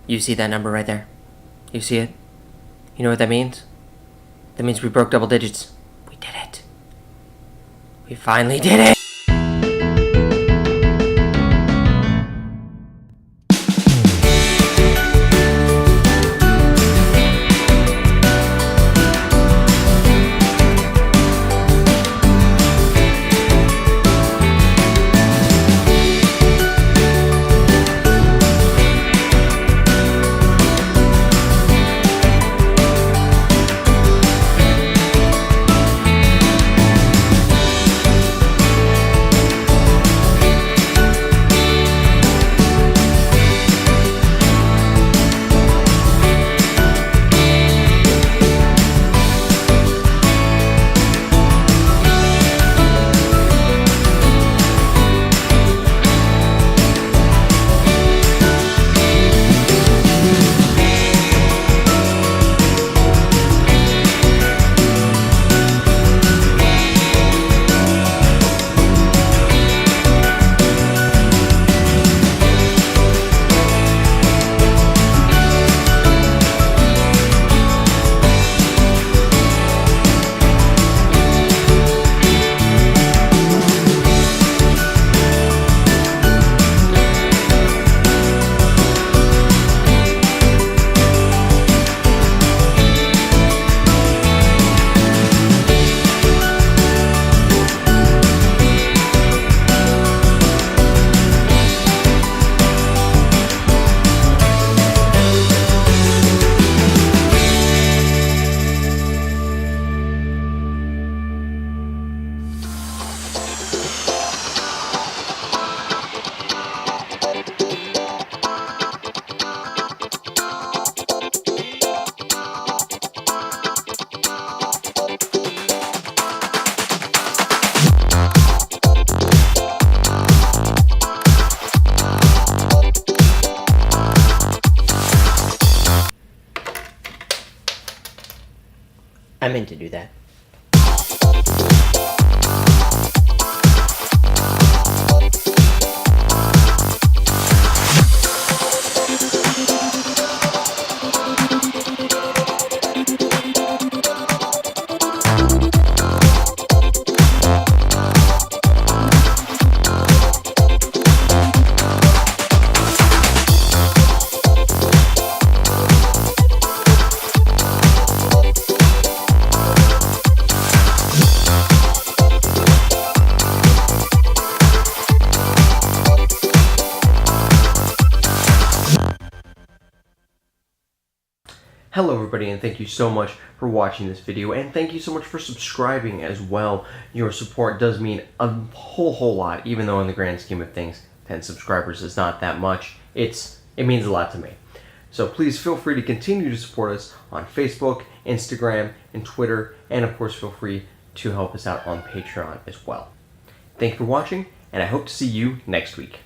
You see that number right there? You see it? You know what that means? That means we broke double digits. We did it. We finally did it! I meant to do that. Hello everybody, and thank you so much for watching this video, and thank you so much for subscribing as well. Your support does mean a whole lot, even though in the grand scheme of things 10 subscribers is not that much. It means a lot to me. So please feel free to continue to support us on Facebook, Instagram, and Twitter, and of course feel free to help us out on Patreon as well. Thank you for watching, and I hope to see you next week.